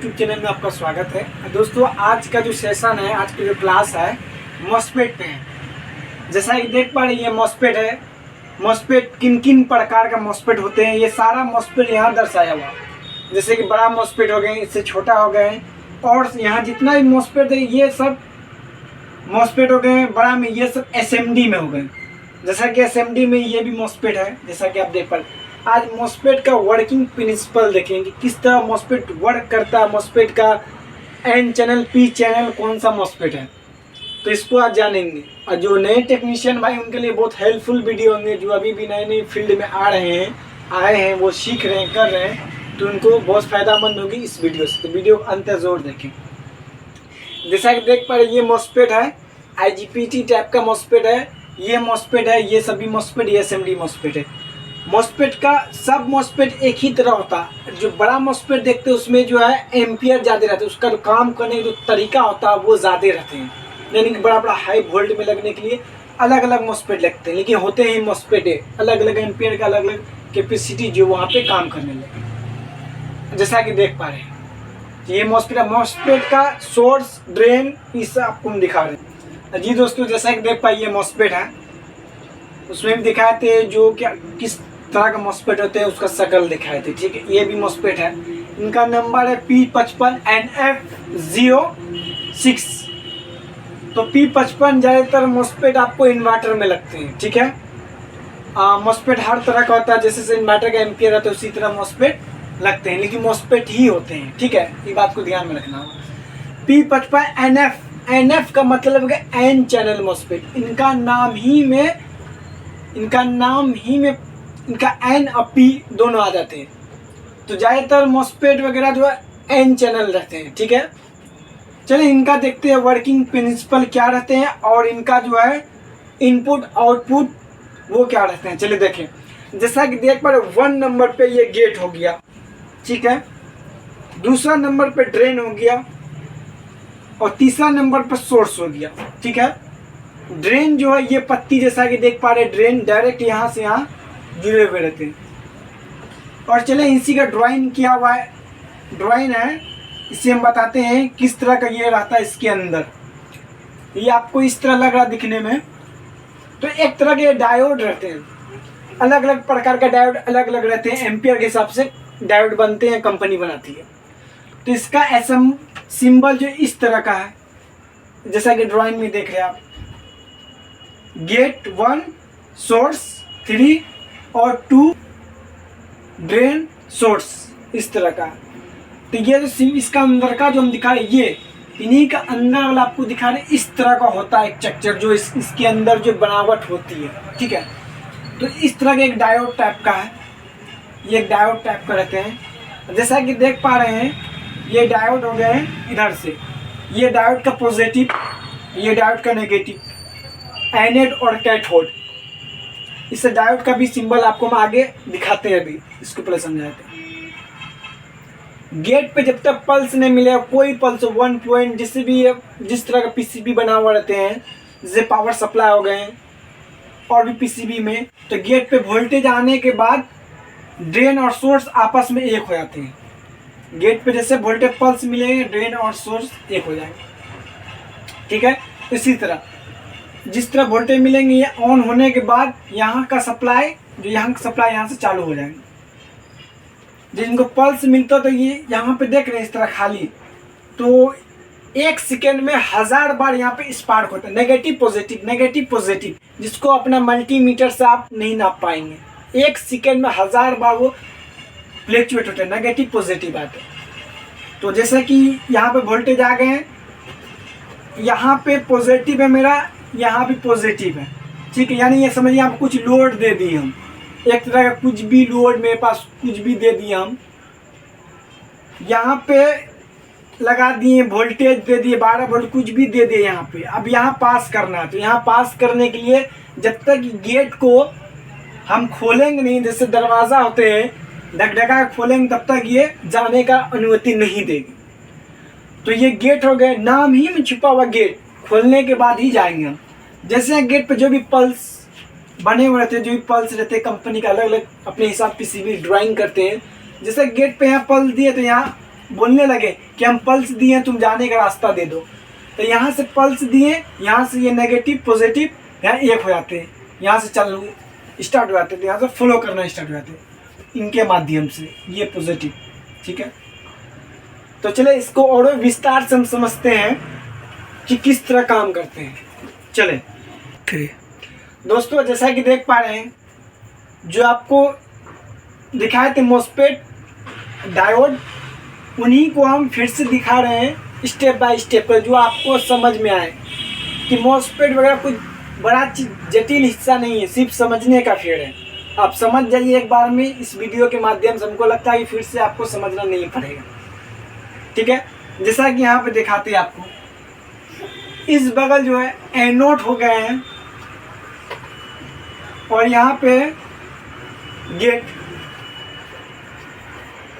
YouTube channel में आपका स्वागत है। दोस्तों आज का जो सेशन है, आज की जो क्लास है मॉस्फेट पे है। जैसा कि देख पा रहे हैं ये मॉस्फेट है। मॉस्फेट किन किन प्रकार का मॉस्फेट होते हैं ये सारा मॉस्फेट यहाँ दर्शाया हुआ। जैसे कि बड़ा मॉस्फेट हो गए, इससे छोटा हो गए, और यहाँ जितना भी मॉस्फेट है ये सब मॉस्फेट हो गए बड़ा में, ये सब एसएमडी में हो गए। जैसा कि एसएमडी में ये भी मॉस्फेट है। जैसा कि आप देख पा रहे आज मॉस्फेट का वर्किंग प्रिंसिपल देखेंगे, किस तरह मॉस्फेट वर्क करता है, मॉस्फेट का एन चैनल पी चैनल कौन सा मॉस्फेट है, तो इसको आज जानेंगे। और जो नए टेक्नीशियन भाई उनके लिए बहुत हेल्पफुल वीडियो होंगे। जो अभी भी नए नए फील्ड में आए हैं वो सीख रहे हैं, कर रहे हैं, तो उनको बहुत फ़ायदामंद होगी इस वीडियो से। तो वीडियो अंत तक जरूर देखें। जैसा कि देख पा रहे ये मॉस्फेट है, आईजीपीटी टाइप का मॉस्फेट है, ये मॉस्फेट है, ये सभी मॉस्फेट, ये एसएमडी मॉस्फेट है। मॉस्फेट का सब मॉस्फेट एक ही तरह होता है। जो बड़ा मॉस्फेट देखते हैं उसमें जो है एम्पियर ज़्यादा रहते हैं, उसका जो काम करने का जो तरीका होता है वो ज़्यादा रहते हैं। यानी कि बड़ा बड़ा हाई वोल्ट में लगने के लिए अलग अलग मॉस्फेट लगते हैं, लेकिन होते हैं मॉस्फेट है अलग अलग एम्पियर का, अलग अलग कैपेसिटी जो वहाँ पे काम करने लगे। जैसा कि देख पा रहे हैं ये मॉस्फेट का सोर्स, ड्रेन, इस आपको हम दिखा रहे हैं। जी दोस्तों, जैसा कि देख पाए ये मॉस्फेट है, उसमें भी दिखाए थे जो क्या किस तरह का मॉस्फेट होते हैं उसका शक्ल दिखाए थे। ठीक है, ये भी मॉस्फेट है। इनका नंबर है P55NF06। तो P55 ज़्यादातर मॉस्फेट आपको इन्वर्टर में लगते हैं। ठीक है, मॉस्फेट हर तरह का होता है, जैसे इन्वर्टर का एम्पियर है तो उसी तरह मॉस्फेट लगते हैं, लेकिन मॉस्फेट ही होते हैं। ठीक है, ये बात को ध्यान में रखना होगा। P55NF का मतलब है एन चैनल मॉस्फेट। इनका नाम ही में इनका एन और पी दोनों आ जाते हैं। तो ज़्यादातर मॉस्फेट वगैरह जो है एन चैनल रहते हैं। ठीक है, चलिए इनका देखते हैं वर्किंग प्रिंसिपल क्या रहते हैं और इनका जो है इनपुट आउटपुट वो क्या रहते हैं। चलिए देखें। जैसा कि देख पा रहे 1 नंबर पे ये गेट हो गया। ठीक है, दूसरा नंबर पे ड्रेन हो गया और तीसरा नंबर पे सोर्स हो गया। ठीक है, ड्रेन जो है ये पत्ती, जैसा कि देख पा रहे ड्रेन डायरेक्ट यहाँ से यहाँ जुड़े हुए रहते हैं। और चले इसी का ड्राइंग किया हुआ है, ड्राइंग है, इसे हम बताते हैं किस तरह का ये रहता है। इसके अंदर ये आपको इस तरह लग रहा दिखने में। तो एक तरह के डायोड रहते हैं, अलग अलग प्रकार का डायोड अलग अलग रहते हैं, एम्पियर के हिसाब से डायोड बनते हैं, कंपनी बनाती है। तो इसका एसएम सिंबल जो इस तरह का है, जैसा कि ड्राइंग में देख रहे हैं आप। गेट 1 सोर्स 3 और 2 ड्रेन सोर्स, इस तरह का। तो ये जो इसका अंदर का जो हम दिखा रहे ये इन्हीं का अंदर वाला आपको दिखा रहे इस तरह का होता है एक स्ट्रक्चर, जो इसके अंदर जो बनावट होती है। ठीक है, तो इस तरह का एक डायोड टाइप का है, ये एक डायोड टाइप का रहते हैं। जैसा कि देख पा रहे हैं ये डायोड हो गए हैं इधर से, ये डायोड का पॉजिटिव, ये डायोड का नेगेटिव, एनोड और कैथोड। इस डायोड का भी सिंबल आपको हम आगे दिखाते हैं, अभी इसको पहले समझाते हैं। गेट पे जब तक पल्स नहीं मिलेगा, कोई पल्स 1 पॉइंट जिस तरह का पीसीबी बना हुआ रहते हैं, जैसे पावर सप्लाई हो गए हैं और भी पीसीबी में, तो गेट पे वोल्टेज आने के बाद ड्रेन और सोर्स आपस में एक हो जाते हैं। गेट पे जैसे वोल्टेज पल्स मिलेंगे, ड्रेन और सोर्स एक हो जाएंगे। ठीक है, इसी तरह जिस तरह वोल्टेज मिलेंगे, ये ऑन होने के बाद यहाँ का सप्लाई यहाँ से चालू हो जाएंगे। जिनको पल्स मिलता तो ये यहाँ पे देख रहे हैं इस तरह खाली, तो 1 सेकेंड में 1000 बार यहाँ पे स्पार्क होता है, नेगेटिव पॉजिटिव, जिसको अपना मल्टीमीटर से आप नहीं नाप पाएंगे। 1 सेकेंड में 1000 बार वो फ्लैक्चुएट होते हैं, नेगेटिव पॉजिटिव आते हैं। तो जैसे कि यहाँ पे वोल्टेज आ गए हैं, यहाँ पे पॉजिटिव है मेरा, यहाँ भी पॉजिटिव है। ठीक है, यानी ये समझिए आप कुछ लोड दे दिए हम, एक तरह का कुछ भी लोड मेरे पास कुछ भी दे दिए हम, यहाँ पे लगा दिए, वोल्टेज दे दिए 12 वोल्ट, कुछ भी दे दिए यहाँ पे। अब यहाँ पास करना है, तो यहाँ पास करने के लिए जब तक गेट को हम खोलेंगे नहीं, जैसे दरवाज़ा होते हैं ढकढका खोलेंगे, तब तक ये जाने का अनुमति नहीं देगी। तो ये गेट हो गए, नाम ही में छुपा हुआ गेट, खोलने के बाद ही जाएंगे हम। जैसे गेट पे जो भी पल्स बने हुए रहते हैं, जो भी पल्स रहते हैं, कंपनी का अलग अलग अपने हिसाब पीसीबी ड्राइंग करते हैं। जैसे गेट पे यहाँ पल्स दिए तो यहाँ बोलने लगे कि हम पल्स दिए तुम जाने का रास्ता दे दो। तो यहाँ से पल्स दिए, यहाँ से ये नेगेटिव पॉजिटिव यहाँ एक हो जाते हैं, यहाँ से चल स्टार्ट हो जाते थे, यहाँ से फॉलो करना स्टार्ट हो जाते हैं इनके माध्यम से, ये पॉजिटिव। ठीक है, तो चले इसको और विस्तार से हम समझते हैं कि किस तरह काम करते हैं। चले दोस्तों, जैसा कि देख पा रहे हैं जो आपको दिखाए थे मॉस्फेट डायोड, उन्हीं को हम फिर से दिखा रहे हैं स्टेप बाय स्टेप पर, जो आपको समझ में आए कि मॉस्फेट वगैरह कुछ बड़ा जटिल हिस्सा नहीं है, सिर्फ समझने का फेर है। आप समझ जाइए एक बार में इस वीडियो के माध्यम से, हमको लगता है कि फिर से आपको समझना नहीं पड़ेगा। ठीक है, जैसा कि यहाँ पे दिखाते हैं आपको, इस बगल जो है एनोड हो गए हैं और यहाँ पे गेट,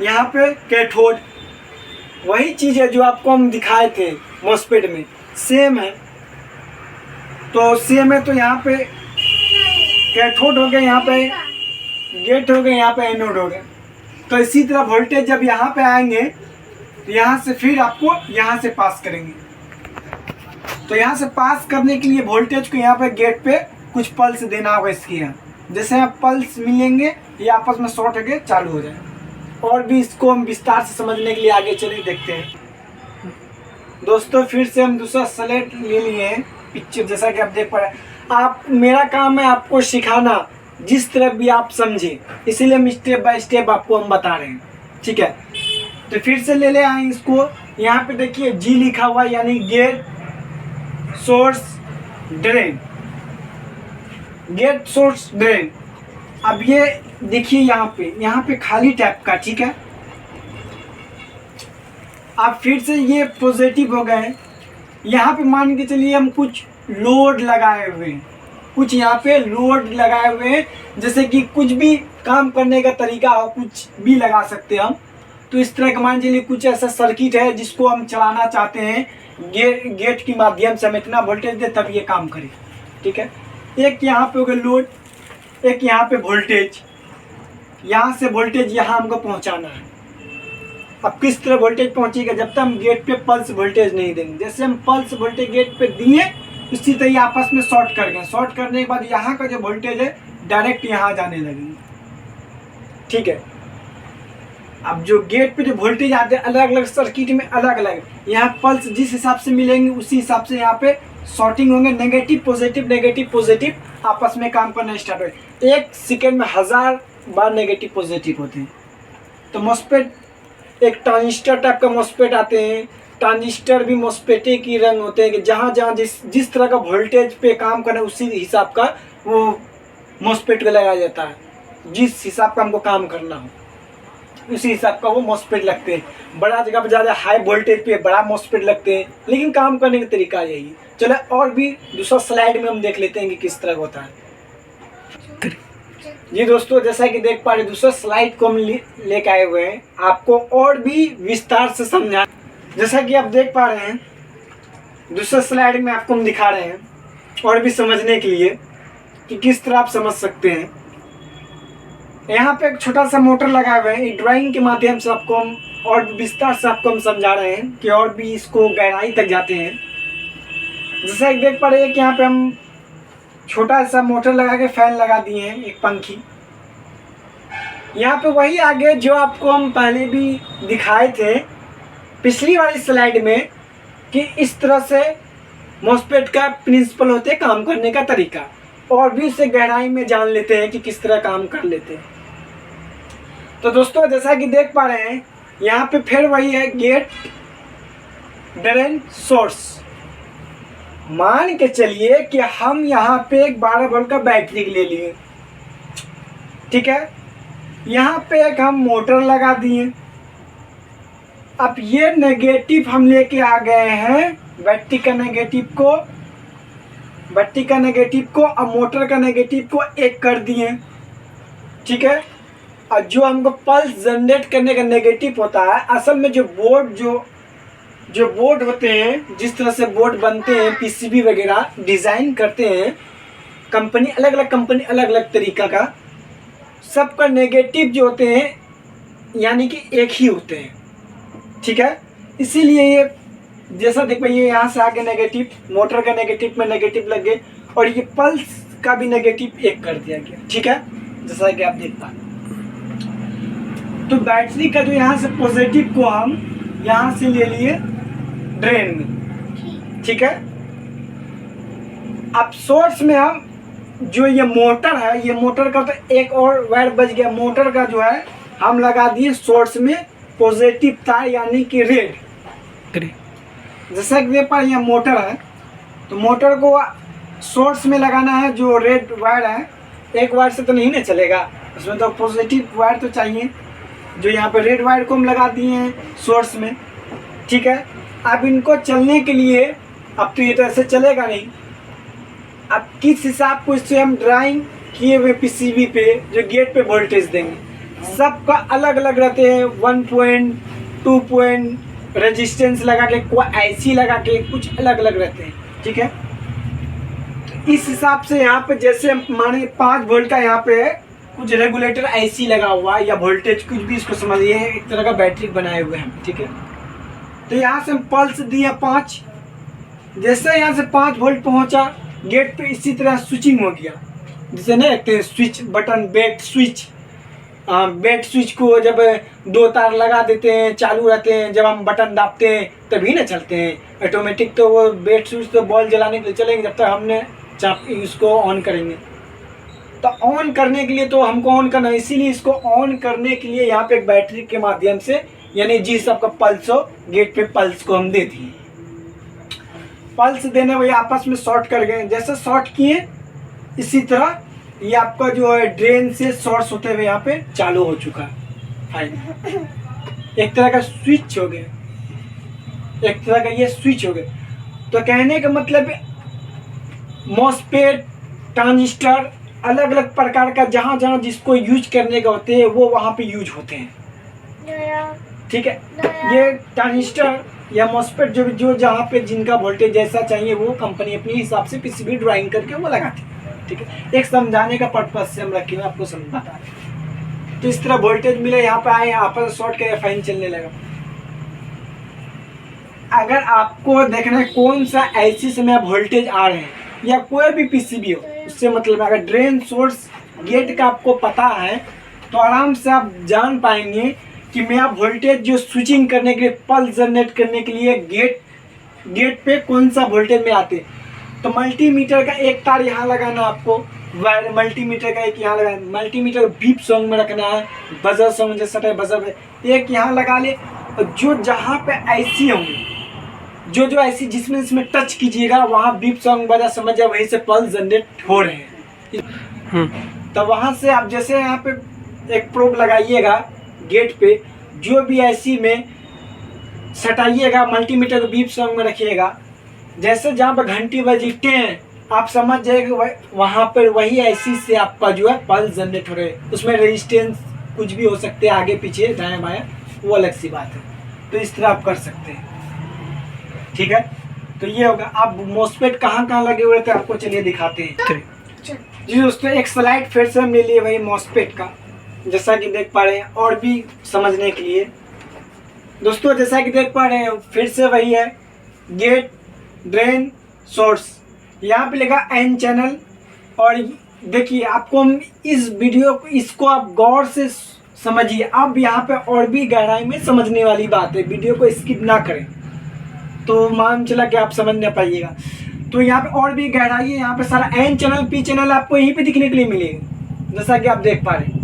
यहाँ पे कैथोड। वही चीज़ है जो आपको हम दिखाए थे मॉस्फेट में, सेम है। तो सेम है, तो यहाँ पे कैथोड हो गया, यहाँ पे गेट हो गए, यहाँ पे एनोड हो गए। तो इसी तरह वोल्टेज जब यहाँ पे आएंगे तो यहाँ से फिर आपको यहाँ से पास करेंगे। तो यहाँ से पास करने के लिए वोल्टेज को यहाँ पे गेट पे कुछ पल्स देना होगा इसकी। यहाँ जैसे यहाँ पल्स मिलेंगे, ये आपस में शॉर्ट होके चालू हो जाए। और भी इसको हम विस्तार से समझने के लिए आगे चलिए देखते हैं। दोस्तों फिर से हम दूसरा स्लाइड ले लिए हैं पिक्चर, जैसा कि आप देख पा रहे हैं। आप, मेरा काम है आपको सिखाना जिस तरह भी आप समझे, इसीलिए हम स्टेप बाय स्टेप आपको हम बता रहे हैं। ठीक है, तो फिर से ले ले आए इसको। यहाँ पे देखिए जी लिखा हुआ, यानी gate source drain, gate source drain. अब ये देखिए यहाँ पे खाली टैप का। ठीक है, अब फिर से ये पॉजिटिव हो गए। यहाँ पे मान के चलिए हम कुछ लोड लगाए हुए हैं, कुछ यहाँ पे लोड लगाए हुए हैं, जैसे कि कुछ भी काम करने का तरीका हो, कुछ भी लगा सकते हैं हम। तो इस तरह का मान लीजिए कुछ ऐसा सर्किट है जिसको हम चलाना चाहते हैं, गेट के माध्यम से हम इतना वोल्टेज दे तब ये काम करे। ठीक है, एक यहाँ पे हो गया लोड, एक यहाँ पे वोल्टेज, यहाँ से वोल्टेज यहाँ हमको पहुँचाना है। अब किस तरह वोल्टेज पहुँचेगा, जब तक हम गेट पे पल्स वोल्टेज नहीं देंगे। जैसे हम पल्स वोल्टेज गेट पे दिए, इसी तरह आपस में शॉर्ट कर गए। शॉर्ट करने के बाद यहाँ का जो वोल्टेज है डायरेक्ट यहाँ जाने लगेंगे। ठीक है, अब जो गेट पे जो वोल्टेज आते हैं अलग अलग सर्किट में अलग अलग, यहाँ पल्स जिस हिसाब से मिलेंगे उसी हिसाब से यहाँ पे शॉर्टिंग होंगे। नेगेटिव पॉजिटिव आपस में काम करना स्टार्ट हो। एक सेकेंड में 1000 बार नेगेटिव पॉजिटिव होते हैं। तो मॉस्फेट एक ट्रांजिस्टर टाइप का मॉस्फेट आते हैं। ट्रांजिस्टर भी मॉस्फेटे की रंग होते हैं कि जहाँ जहाँ जिस तरह का वोल्टेज पे काम करना है उसी हिसाब का वो मॉस्फेट को लगाया जाता है। जिस हिसाब का हमको काम करना हो उसी हिसाब का वो मॉस्फेट लगते हैं। बड़ा जगह पर ज़्यादा हाई वोल्टेज पे बड़ा मॉस्फेट लगते हैं, लेकिन काम करने का तरीका यही है। चलो और भी दूसरा स्लाइड में हम देख लेते हैं कि किस तरह होता है। जी दोस्तों, जैसा कि देख पा रहे दूसरा स्लाइड को हम लेके आए हुए हैं आपको और भी विस्तार से समझा। जैसा कि आप देख पा रहे हैं दूसरा स्लाइड में आपको हम दिखा रहे हैं और भी समझने के लिए कि किस तरह आप समझ सकते हैं। यहाँ पे एक छोटा सा मोटर लगा हुआ है। ड्राइंग के माध्यम से आपको हम और विस्तार से आपको हम समझा रहे हैं कि और भी इसको गहराई तक जाते हैं। जैसा कि देख पा रहे हैं कि यहाँ पे हम छोटा सा मोटर लगा के फैन लगा दिए हैं, एक पंखी। यहाँ पे वही आगे जो आपको हम पहले भी दिखाए थे पिछली वाली स्लाइड में कि इस तरह से मॉस्फेट का प्रिंसिपल होते हैं, काम करने का तरीका, और भी इससे गहराई में जान लेते हैं कि किस तरह काम कर लेते हैं। तो दोस्तों जैसा कि देख पा रहे हैं यहाँ पे फिर वही है गेट ड्रेन सोर्स। मान के चलिए कि हम यहाँ पे एक 12 वोल्ट का बैटरी ले लिए। ठीक है, यहाँ पे एक हम मोटर लगा दिए। अब ये नेगेटिव हम लेके आ गए हैं, बैटरी का नेगेटिव को और मोटर का नेगेटिव को एक कर दिए। ठीक है, और जो हमको पल्स जनरेट करने का नेगेटिव होता है, असल में जो बोर्ड होते हैं, जिस तरह से बोर्ड बनते हैं, पीसीबी वगैरह डिज़ाइन करते हैं कंपनी, अलग अलग तरीका का, सबका नेगेटिव जो होते हैं यानी कि एक ही होते हैं। ठीक है, इसीलिए ये जैसा देख पाइए यहाँ से आगे नेगेटिव, मोटर का नेगेटिव में नेगेटिव लग गए और ये पल्स का भी नेगेटिव एक कर दिया गया। ठीक है, जैसा कि आप देख पा रहे। तो बैटरी का जो यहाँ से पॉजिटिव को हम यहाँ से ले लिए ड्रेन में। ठीक है, अब सोर्स में हम जो ये मोटर है, ये मोटर का तो एक और वायर बच गया। मोटर का जो है हम लगा दिए सोर्स में पॉजिटिव तार यानी कि रेड। जैसा कि देख पा रहे हैं मोटर है, तो मोटर को सोर्स में लगाना है जो रेड वायर है। एक वायर से तो नहीं ना चलेगा, उसमें तो पॉजिटिव वायर तो चाहिए। जो यहाँ पे रेड वायर को हम लगा दिए हैं सोर्स में। ठीक है, अब इनको चलने के लिए अब तो ये तो ऐसे चलेगा नहीं। अब किस हिसाब को इससे हम ड्राइंग किए हुए पीसीबी पे जो गेट पे वोल्टेज देंगे, सबका अलग अलग रहते हैं। 1 पॉइंट 2 पॉइंट रेजिस्टेंस लगा के, कोई आईसी लगा के, कुछ अलग अलग रहते हैं। ठीक है, तो इस हिसाब से यहाँ पे जैसे माने 5 वोल्ट का यहाँ पे कुछ रेगुलेटर आईसी लगा हुआ है या वोल्टेज कुछ भी इसको समझिए, एक तरह का बैटरी बनाए हुए हैं। ठीक है, तो यहाँ से हम पल्स दिए 5। जैसे यहाँ से 5 वोल्ट पहुँचा गेट पे, इसी तरह स्विचिंग हो गया। जैसे नहीं रखते हैं स्विच बटन, बेट स्विच। बेट स्विच को जब 2 तार लगा देते हैं, चालू रहते हैं, जब हम बटन दाबते हैं तभी ना चलते हैं ऑटोमेटिक। तो वो बेट स्विच तो बॉल जलाने के लिए चलेंगे जब तक हमने इसको ऑन करेंगे। तो ऑन करने के लिए तो हमको ऑन करना है, इसीलिए इसको ऑन करने के लिए यहाँ पे एक बैटरी के माध्यम से, यानी जिस आपका पल्स हो गेट पे पल्स को हम दे दिए। पल्स देने वही आपस में शॉर्ट कर गए। जैसे शॉर्ट किए इसी तरह ये आपका जो है ड्रेन से सोर्स होते हुए यहाँ पे चालू हो चुका है। फाइन, एक तरह का स्विच हो गया, एक तरह का ये स्विच हो गया। तो कहने का मतलब मॉसफेट, ट्रांजिस्टर, अलग अलग प्रकार का जहाँ जहाँ जिसको यूज करने का होते हैं वो वहाँ पे यूज होते हैं। ठीक है, ये ट्रांजिस्टर या मॉसफेट जो जहाँ पे जिनका वोल्टेज जैसा चाहिए वो कंपनी अपने हिसाब से पीसीबी ड्राइंग करके वो लगाती है। ठीक है, एक समझाने का पर्पज से हम रखे हुए आपको समझ बता रहे। तो इस तरह वोल्टेज मिले, यहाँ पे आए, यहाँ पर शॉर्ट के फाइन चलने लगा। अगर आपको देखना है कौन सा ऐसी समय वोल्टेज आ रहे हैं या कोई भी पीसीबी हो, उससे मतलब अगर ड्रेन सोर्स गेट का आपको पता है तो आराम से आप जान पाएंगे कि मैं आप वोल्टेज जो स्विचिंग करने के लिए, पल्स जनरेट करने के लिए गेट पे कौन सा वोल्टेज में आते। तो मल्टीमीटर का एक तार यहाँ लगाना आपको, वायर मल्टीमीटर का एक यहाँ लगाना, मल्टीमीटर बीप सॉन्ग में रखना है, बजर सॉन्ग जैसा टाइप बजर में एक यहाँ लगा ले। और जो जहाँ पे आईसी होंगे, जो आईसी जिसमें टच कीजिएगा वहाँ बीप सॉन्ग बजा, समझ जाए वहीं से पल्स जनरेट हो रहे हैं। तो वहाँ से आप जैसे यहाँ पे एक प्रोब लगाइएगा गेट पे, जो भी आईसी में सटाइएगा, मल्टीमीटर को बीप सॉन्ग में रखिएगा। जैसे जहाँ पर घंटी बजी टें, आप समझ जाएगा वहाँ पर वही आईसी से आपका जो है पल्स जनरेट हो रहे हैं। उसमें रेजिस्टेंस कुछ भी हो सकते हैं, आगे पीछे दाएं बाएं, वो अलग सी बात है। तो इस तरह आप कर सकते हैं। ठीक है, तो ये होगा। आप मॉसफेट कहाँ कहाँ लगे हुए थे आपको चलिए दिखाते हैं। जी दोस्तों, एक स्लाइड फिर से हम ले लिए वही मॉसफेट का, जैसा कि देख पा रहे हैं, और भी समझने के लिए दोस्तों जैसा कि देख पा रहे हैं फिर से वही है गेट, ड्रेन, सोर्स। यहाँ पे लिखा एन चैनल। और देखिए आपको हम इस वीडियो को, इसको आप गौर से समझिए। अब यहाँ पे और भी गहराई में समझने वाली बात है, वीडियो को स्किप ना करें तो मान चला कि आप समझ ना पाइएगा। तो यहाँ पे और भी गहराई है। यहाँ पे सारा एन चैनल, पी चैनल आपको यहीं पे दिखने के लिए मिलेगा, जैसा कि आप देख पा रहे हैं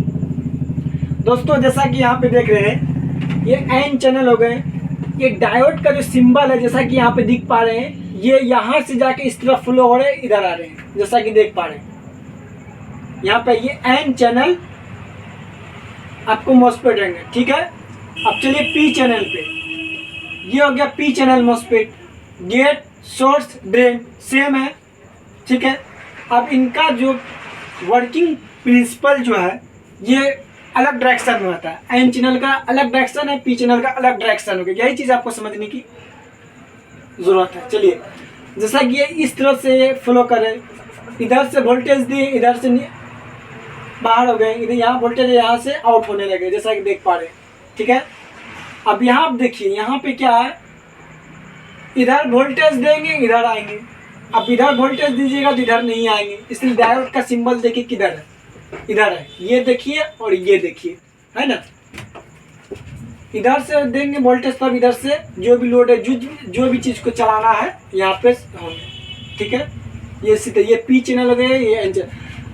दोस्तों। जैसा कि यहाँ पे देख रहे हैं ये एन चैनल हो गए। ये डायोड का जो सिंबल है जैसा कि यहाँ पे दिख पा रहे हैं, ये यहाँ से जाके इस तरफ फ्लो हो रहे हैं, इधर आ रहे हैं, जैसा कि देख पा रहे हैं। यहाँ पे ये एन चैनल आपको मॉसफेट रहेंगे। ठीक है, अब चलिए पी चैनल पे। ये हो गया P channel MOSFET. Gate, source, drain same है। ठीक है, अब इनका जो वर्किंग प्रिंसिपल जो है ये अलग डायरेक्शन में होता है। एन चैनल का अलग डायरेक्शन है, पी चैनल का अलग डायरेक्शन हो गया। यही चीज़ आपको समझने की ज़रूरत है। चलिए, जैसा कि ये इस तरह से फ्लो करे, इधर से वोल्टेज दिए, इधर से बाहर हो गए, इधर यहाँ वोल्टेज यहाँ से आउट होने लगे, जैसा कि देख पा रहे हैं। ठीक है, अब यहाँ आप देखिए, यहाँ पे क्या है, इधर वोल्टेज देंगे इधर आएंगे, अब इधर वोल्टेज दीजिएगा तो इधर नहीं आएंगे। इसलिए डायोड का सिंबल देखिए किधर है, इधर है, ये देखिए और ये देखिए, है ना। इधर से देंगे वोल्टेज तब इधर से जो भी लोड है, जो भी चीज़ को चलाना है यहाँ पे होंगे, ठीक है। ये सीधे ये पी चैनल है, ये एन चैनल।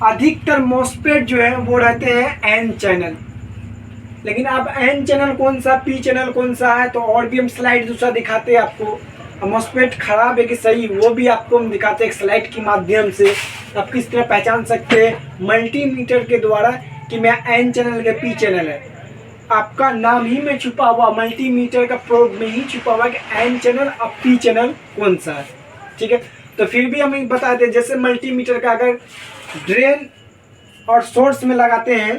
अधिकतर मॉस्फेट जो है वो रहते हैं एन चैनल, लेकिन अब एन चैनल कौन सा, पी चैनल कौन सा है, तो और भी हम स्लाइड दूसरा दिखाते हैं आपको। मॉस्फेट खराब है कि सही, वो भी आपको हम दिखाते हैं एक स्लाइड के माध्यम से। आप किस तरह पहचान सकते हैं मल्टीमीटर के द्वारा कि मैं एन चैनल के पी चैनल है। आपका नाम ही में छुपा हुआ, मल्टीमीटर का प्रोब में ही छुपा हुआ कि एन चैनल और पी चैनल कौन सा है, ठीक है। तो फिर भी हम बता दें, जैसे मल्टीमीटर का अगर ड्रेन और सोर्स में लगाते हैं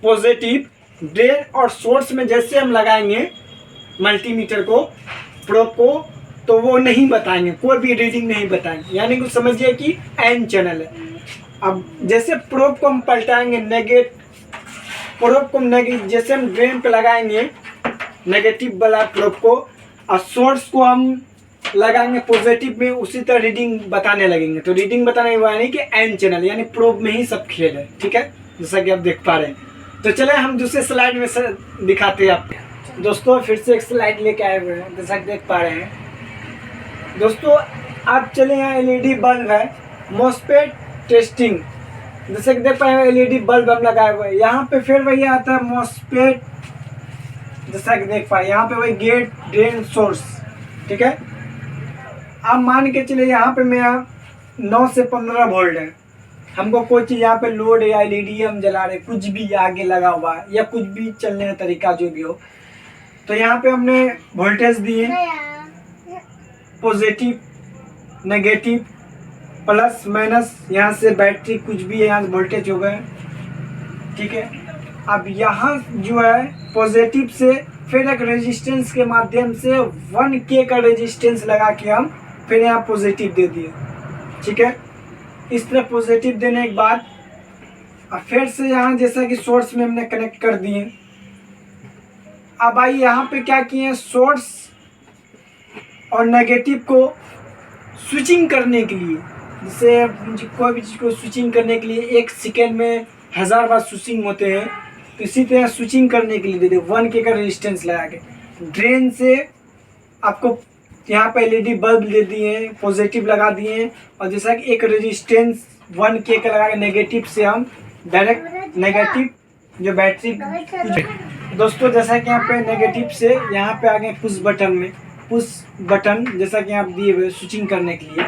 पॉजिटिव, ड्रेन और सोर्स में जैसे हम लगाएंगे मल्टीमीटर को, प्रोब को, तो वो नहीं बताएंगे, कोई भी रीडिंग नहीं बताएंगे, यानी कि समझिए कि एन चैनल है। अब जैसे प्रोब को हम पलटाएंगे प्रोब को जैसे हम ड्रेन पे लगाएंगे नेगेटिव वाला प्रोब को, और सोर्स को हम लगाएंगे पॉजिटिव में, उसी तरह रीडिंग बताने लगेंगे। तो रीडिंग बताने यानी कि एन चैनल, यानी प्रोब में ही सब खेल है, ठीक है, जैसा कि आप देख पा रहे हैं। तो चले हम दूसरे स्लाइड में से दिखाते हैं आपको। दोस्तों फिर से एक स्लाइड लेके आए हुए हैं, जैसा कि देख पा रहे हैं दोस्तों। आप चले यहाँ एलईडी बल्ब है, मॉस्फेट टेस्टिंग, जैसे कि देख पाए एलईडी बल्ब हम लगाए हुए हैं। यहाँ पे फिर वही आता है मॉस्फेट, जैसा कि देख पाए यहाँ पे वही गेट ड्रेन सोर्स, ठीक है। आप मान के चले यहाँ पे मेरा 9 से 15 वोल्ट है, हमको कोई चीज़ यहाँ पे लोड या एलईडी हम जला रहे, कुछ भी आगे लगा हुआ है या कुछ भी चलने का तरीका जो भी हो, तो यहाँ पे हमने वोल्टेज दिए पॉजिटिव नेगेटिव प्लस माइनस, यहाँ से बैटरी कुछ भी है, यहाँ से वोल्टेज हो गए, ठीक है। अब यहाँ जो है पॉजिटिव से फिर एक रेजिस्टेंस के माध्यम से 1K का रेजिस्टेंस लगा के हम फिर यहाँ पॉजिटिव दे दिए, ठीक है। इस तरह पॉजिटिव देने के बाद अब फिर से यहाँ जैसा कि सोर्स में हमने कनेक्ट कर दिए। अब आइए यहाँ पे क्या किए, सोर्स और नेगेटिव को स्विचिंग करने के लिए, जैसे कोई भी चीज़ को स्विचिंग करने के लिए 1 सेकेंड में 1000 बार स्विचिंग होते हैं, तो इसी तरह स्विचिंग करने के लिए दे दे 1K का रेजिस्टेंस लगा के। ड्रेन से आपको यहाँ पे एलईडी बल्ब दे दिए, पॉजिटिव लगा दिए, और जैसा कि एक रेजिस्टेंस 1K का लगा के नेगेटिव से हम डायरेक्ट नेगेटिव जो बैटरी। दोस्तों जैसा कि यहाँ पे नेगेटिव से यहाँ पे आ गए पुश बटन में, पुश बटन जैसा कि आप दिए हुए स्विचिंग करने के लिए।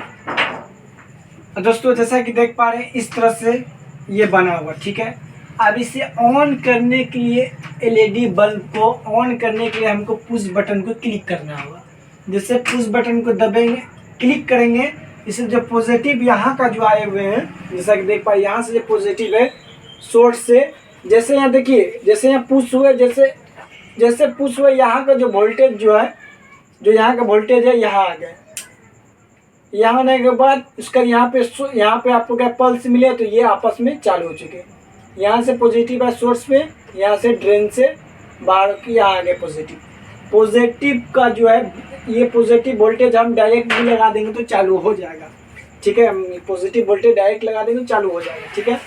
दोस्तों जैसा कि देख पा रहे हैं इस तरह से ये बना हुआ, ठीक है। अब इसे ऑन करने के लिए, एलईडी बल्ब को ऑन करने के लिए हमको पुश बटन को क्लिक करना होगा। जैसे पुश बटन को दबेंगे, क्लिक करेंगे, इससे जो पॉजिटिव यहाँ का जो आए हुए हैं, जैसा कि देख पाए यहाँ से जो पॉजिटिव है सोर्स से, जैसे यहाँ देखिए जैसे यहाँ पुश हुए, जैसे पुश हुए यहाँ का जो वोल्टेज जो है, जो यहाँ का वोल्टेज है यहाँ आ गया। यहाँ आने के बाद उसका यहाँ पे आपको क्या पल्स मिले, तो ये आपस में चालू हो चुके। यहाँ से पॉजिटिव है सोर्स पे, यहाँ से ड्रेन से बाहर की यहाँ आ गए पॉजिटिव का जो है, ये पॉजिटिव वोल्टेज हम डायरेक्ट भी लगा देंगे तो चालू हो जाएगा, ठीक है। हम पॉजिटिव वोल्टेज डायरेक्ट लगा देंगे तो चालू हो जाएगा, ठीक है।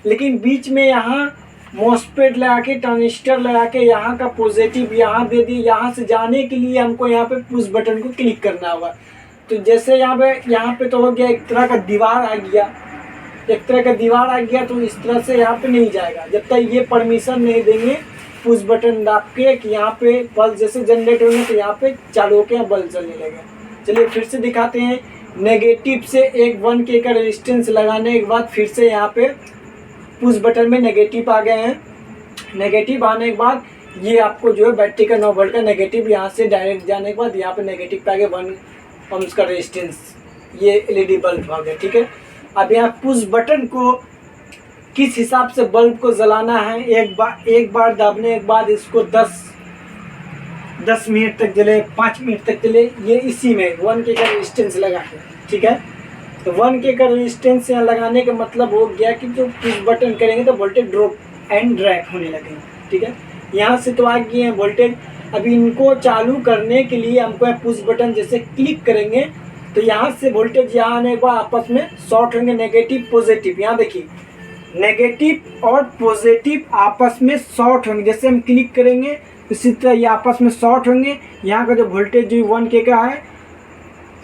लेकिन बीच में यहाँ मॉस्फेट लगा के, ट्रांजिस्टर लगा के यहाँ का पॉजिटिव यहाँ दे दिए, यहाँ से जाने के लिए हमको यहाँ पे पुश बटन को क्लिक करना होगा। तो जैसे यहाँ पे तो हो गया, एक तरह का दीवार आ गया, तो इस तरह से यहाँ पे नहीं जाएगा जब तक ये परमिशन नहीं देंगे पुश बटन दाब के कि यहाँ पे बल्ब जैसे जनरेट होंगे तो यहाँ पे चालू होकर बल्ब चलने लगेगा। चलिए फिर से दिखाते हैं। नेगेटिव से एक 1K का रेजिस्टेंस लगाने के बाद फिर से यहाँ पे पुश बटन में नेगेटिव आ गए हैं। नेगेटिव आने के बाद ये आपको जो है बैटरी का 9 वोल्ट का नेगेटिव यहाँ से डायरेक्ट जाने के बाद यहाँ पे नेगेटिव पे आ गया 1 ohms का रेजिस्टेंस, ये एलईडी बल्ब आ गया, ठीक है। अब यहाँ पुश बटन को किस हिसाब से बल्ब को जलाना है, एक बार दाबने के बाद इसको 10 मिनट तक जले, 5 मिनट तक जले, ये इसी में 1K का रेजिस्टेंस लगा के, ठीक है। तो 1K का रेजिस्टेंस यहाँ लगाने का मतलब हो गया कि जो पुश बटन करेंगे तो वोल्टेज ड्रॉप एंड ड्रैग होने लगेंगे, ठीक है। यहाँ से तो आ गए हैं वोल्टेज। अभी इनको चालू करने के लिए हमको पुश बटन जैसे क्लिक करेंगे तो यहाँ से वोल्टेज यहाँ आने के बाद आपस में शॉर्ट होंगे, नेगेटिव पॉजिटिव। यहाँ देखिए नेगेटिव और पॉजिटिव आपस में शॉर्ट होंगे। जैसे हम क्लिक करेंगे इसी तरह ये आपस में शॉर्ट होंगे। यहाँ का जो वोल्टेज जो 1K का है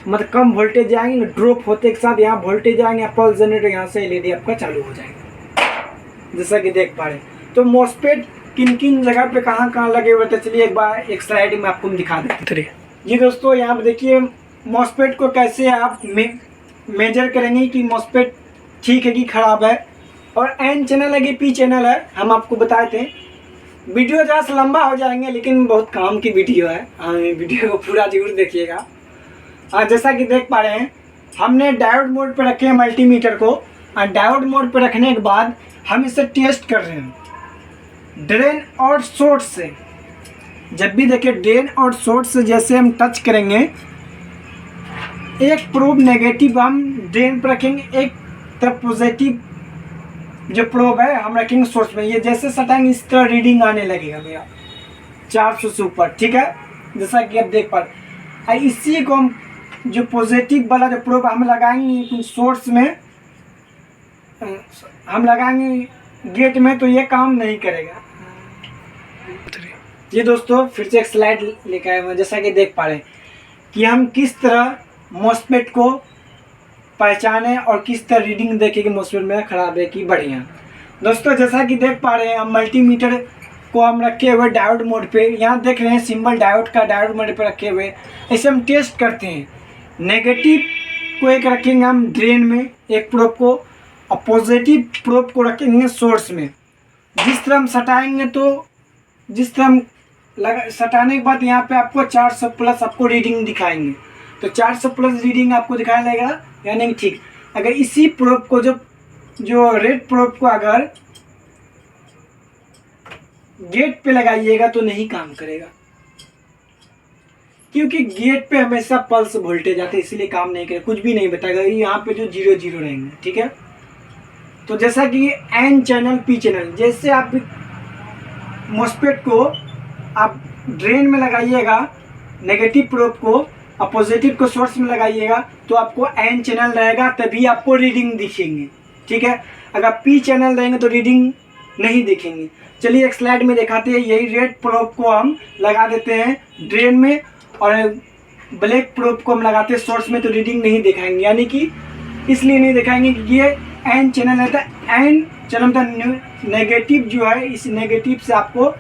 मतलब कम वोल्टेज जाएंगे, ड्रॉप होते के साथ यहाँ वोल्टेज आएंगे, पल्स जनरेटर यहाँ से LED आपका चालू हो जाएगा जैसा कि देख पा रहे हैं। तो मॉस्फेट किन किन जगह पे कहाँ लगे हुए थे चलिए एक बार एक स्लाइड में आपको दिखा देते हैं। जी दोस्तों यहाँ पे देखिए मॉस्फेट को कैसे आप मेजर करेंगे कि मॉस्फेट ठीक है कि ख़राब है, और N चैनल है कि P चैनल है हम आपको बताए थे। वीडियो ज़्यादा से लंबा हो जाएंगे लेकिन बहुत काम की वीडियो है, वीडियो को पूरा जरूर देखिएगा। जैसा कि देख पा रहे हैं हमने डायोड मोड पर रखे हैं मल्टीमीटर को, और डायोड मोड पर रखने के बाद हम इसे टेस्ट कर रहे हैं ड्रेन और सोर्स से। जब भी देखिए ड्रेन और सोर्स से जैसे हम टच करेंगे, एक प्रोब नेगेटिव हम ड्रेन पर रखेंगे, एक तरफ पॉजिटिव जो प्रोब है हम रखेंगे सोर्स में। ये जैसे सटाएंगे इस तरह रीडिंग आने लगेगा मेरा 400 से ऊपर, ठीक है जैसा कि आप देख पा रहे। इसी को हम जो पॉजिटिव वाला जो प्रोब हम लगाएंगे सोर्स में, हम लगाएंगे गेट में तो ये काम नहीं करेगा। ये दोस्तों फिर से एक स्लाइड लेकर आए हैं। जैसा कि देख पा रहे हैं कि हम किस तरह मॉस्फेट को पहचाने और किस तरह रीडिंग देखें कि मॉस्फेट में खराब है कि बढ़िया। दोस्तों जैसा कि देख पा रहे हैं हम मल्टीमीटर को हम रखे हुए डायोड मोड पे, यहाँ देख रहे हैं सिंबल डायोड का डायोड मोड पे रखे हुए। ऐसे हम टेस्ट करते हैं। नेगेटिव को एक रखेंगे हम ड्रेन में एक प्रोब को, और पॉजिटिव प्रोब को रखेंगे सोर्स में। जिस तरह हम सटाएंगे तो जिस तरह हम सटाने के बाद यहाँ पे आपको 400 प्लस आपको रीडिंग दिखाएंगे, तो 400 प्लस रीडिंग आपको दिखाने लगेगा यानी ठीक। अगर इसी प्रोब को जो रेड प्रोब को अगर गेट पे लगाइएगा तो नहीं काम करेगा, क्योंकि गेट पे हमेशा पल्स वोल्टेज आते हैं इसलिए काम नहीं करेगा, कुछ भी नहीं बताएगा। यहाँ पे जो 0 रहेंगे, ठीक है। तो जैसा कि N चैनल P चैनल, जैसे आप मॉस्फेट को आप ड्रेन में लगाइएगा नेगेटिव प्रोब को और पॉजिटिव को सोर्स में लगाइएगा तो आपको N चैनल रहेगा, तभी आपको रीडिंग दिखेंगे, ठीक है। अगर P चैनल रहेंगे तो रीडिंग नहीं दिखेंगे। चलिए एक स्लाइड में दिखाते हैं। यही रेड प्रोब को हम लगा देते हैं ड्रेन में और ब्लैक प्रोब को हम लगाते हैं सोर्स में, तो रीडिंग नहीं दिखाएंगे। यानी कि इसलिए नहीं दिखाएंगे कि ये N चैनल है, N चैनल मतलब नेगेटिव जो है, इस नेगेटिव से आपको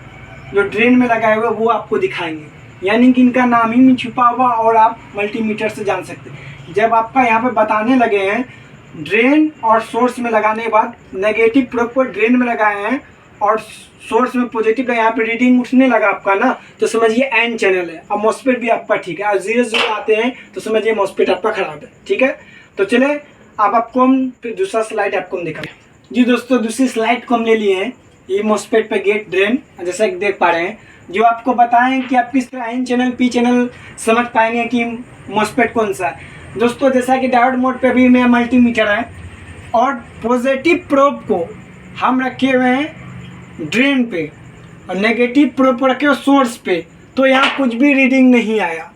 जो ड्रेन में लगाए हुए वो आपको दिखाएंगे। यानी कि इनका नाम ही में छुपा हुआ और आप मल्टीमीटर से जान सकते हैं। जब आपका यहाँ पे बताने लगे हैं ड्रेन और सोर्स में लगाने के बाद नेगेटिव प्रोब को ड्रेन में लगाए हैं और सोर्स में पॉजिटिव, यहाँ पे रीडिंग उठने लगा आपका ना, तो समझिए N चैनल है। और मॉस्फेट भी आपका ठीक है, और 0 आते हैं तो समझिए मॉस्फेट आपका खराब है, ठीक है। तो चले अब आपको हम फिर दूसरा स्लाइड आपको हम दिखाएं। जी दोस्तों दूसरी स्लाइड को हम ले लिए हैं। ये मॉस्फेट पे गेट ड्रेन जैसा कि देख पा रहे हैं, जो आपको बताएं कि आप किस तरह N चैनल P चैनल समझ पाएंगे कि मॉस्फेट कौन सा है। दोस्तों जैसा कि डायोड मोड पे भी में मल्टीमीटर है और पॉजिटिव प्रोब को हम रखे हुए हैं ड्रेन पे और नेगेटिव प्रोब को रखे हुए सोर्स पे, तो यहाँ कुछ भी रीडिंग नहीं आया।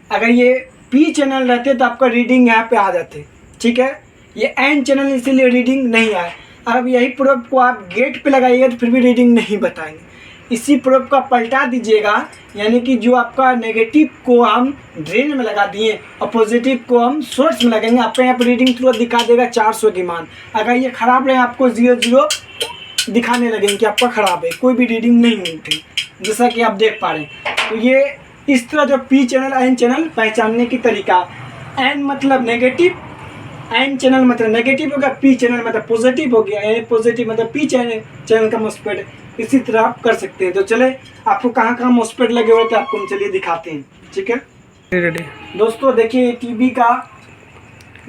अगर ये P चैनल रहते तो आपका रीडिंग यहाँ पे आ जाते, ठीक है। ये N चैनल इसीलिए रीडिंग नहीं आया। अब यही प्रोब को आप गेट पे लगाइएगा तो फिर भी रीडिंग नहीं बताएंगे। इसी प्रोब को पलटा दीजिएगा, यानी कि जो आपका नेगेटिव को हम ड्रेन में लगा दिए और पॉजिटिव को हम सोर्स में लगाएंगे, आपको यहाँ पर रीडिंग तुरंत दिखा देगा 400 की मान। अगर ये ख़राब रहे आपको 0 दिखाने लगेंगे कि आपका ख़राब है, कोई भी रीडिंग नहीं मिलती, जैसा कि आप देख पा रहे हैं। तो ये इस तरह जो P चैनल N चैनल पहचानने की तरीका, N मतलब नेगेटिव, N चैनल मतलब नेगेटिव हो गया, P चैनल मतलब पॉजिटिव हो गया, यानी पॉजिटिव मतलब P चैनल का मॉस्फेट। इसी तरह आप कर सकते हैं। तो चले आपको कहाँ कहाँ मॉस्फेट लगे हुए थे आपको हम चलिए दिखाते हैं, ठीक है। रेडी दोस्तों देखिए टीवी का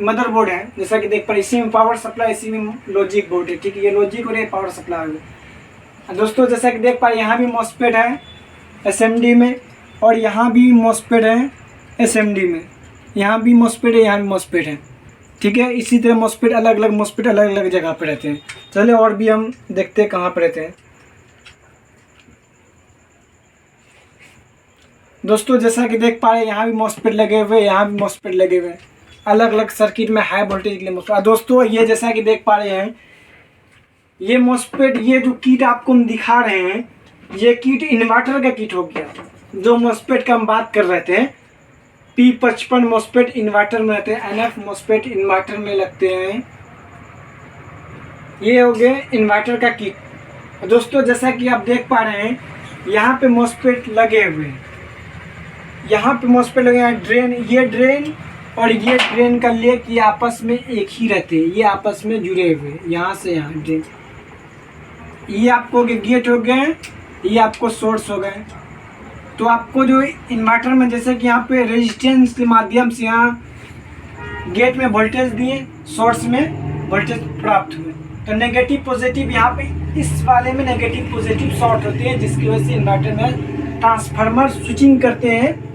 मदरबोर्ड है, जैसा कि देख पा रहे, इसी में पावर सप्लाई, इसी में लॉजिक बोर्ड है, ठीक है। ये लॉजिक और ये पावर सप्लाई है। दोस्तों जैसा कि देख पा रहे यहाँ भी मॉस्फेट है SMD में, और यहाँ भी मॉस्फेट है SMD में, यहाँ भी मॉस्फेट है, यहाँ भी मॉस्फेट है, ठीक है। इसी तरह मॉस्फेट अलग अलग जगह पे रहते हैं। चले और भी हम देखते हैं कहाँ पे रहते हैं। दोस्तों जैसा कि देख पा रहे हैं यहाँ भी मॉसफेट लगे हुए, यहाँ भी मॉसफेट लगे हुए, अलग अलग सर्किट में हाई वोल्टेज के लिए मॉसफेट। दोस्तों ये जैसा कि देख पा रहे हैं ये मॉसफेट, ये जो किट आपको हम दिखा रहे हैं ये किट इन्वर्टर का किट हो गया। जो मॉसफेट का हम बात कर रहे थे P55 मॉसफेट इन्वर्टर में रहते हैं, NF मॉसफेट इन्वर्टर में लगते हैं। ये हो गए इन्वर्टर का किट। दोस्तों जैसा कि आप देख पा रहे हैं यहाँ पे मॉसफेट लगे हुए हैं, यहाँ पे मॉसफेट लगे हैं। ड्रेन, ये ड्रेन और ये ड्रेन का लेग ये आपस में एक ही रहते हैं, ये आपस में जुड़े हुए, यहाँ से यहाँ ड्रेन। ये आपको गेट हो गए, ये आपको सोर्स हो गए। तो आपको जो इन्वर्टर में जैसे कि यहाँ पे रेजिस्टेंस के माध्यम से यहाँ गेट में वोल्टेज दिए, सोर्स में वोल्टेज प्राप्त हुए। तो नेगेटिव पॉजिटिव यहाँ पे इस वाले में नेगेटिव पॉजिटिव शॉर्ट होते हैं, जिसकी वजह से इन्वर्टर में ट्रांसफार्मर स्विचिंग करते हैं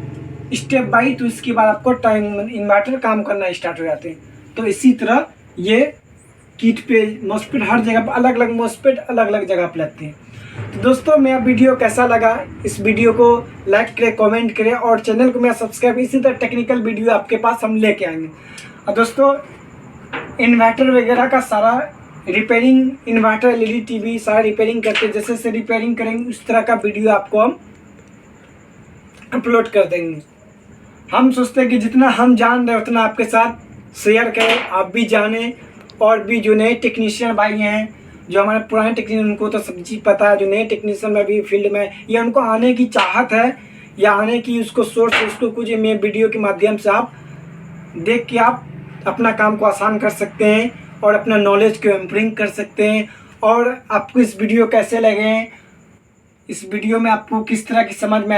स्टेप बाई। तो इसके बाद आपको टाइम इन्वर्टर काम करना स्टार्ट हो जाते हैं। तो इसी तरह ये किट पे मॉसफेट हर जगह पर अलग अलग मॉसफेट अलग अलग जगह पर लगते हैं। तो दोस्तों मेरा वीडियो कैसा लगा, इस वीडियो को लाइक करें, कमेंट करें और चैनल को मेरा सब्सक्राइब। इसी तरह टेक्निकल वीडियो आपके पास हम लेके आएंगे। और दोस्तों इन्वर्टर वगैरह का सारा रिपेयरिंग, इन्वर्टर LED TV सारा रिपेयरिंग करते, जैसे से रिपेयरिंग करेंगे उस तरह का वीडियो आपको हम अपलोड कर देंगे। हम सोचते हैं कि जितना हम जान रहे उतना आपके साथ शेयर करें, आप भी जानें। और भी जो नए टेक्नीशियन भाई हैं, जो हमारे पुराने टेक्नीशियन, उनको तो सब चीज़ पता है। जो नए टेक्नीशियन में भी फील्ड में या उनको आने की चाहत है या आने की उसको सोर्स, उसको कुछ मैं वीडियो के माध्यम से आप देख के आप अपना काम को आसान कर सकते हैं और अपना नॉलेज को इम्प्रूव कर सकते हैं। और आपको इस वीडियो कैसे लगे, इस वीडियो में आपको किस तरह की समझ में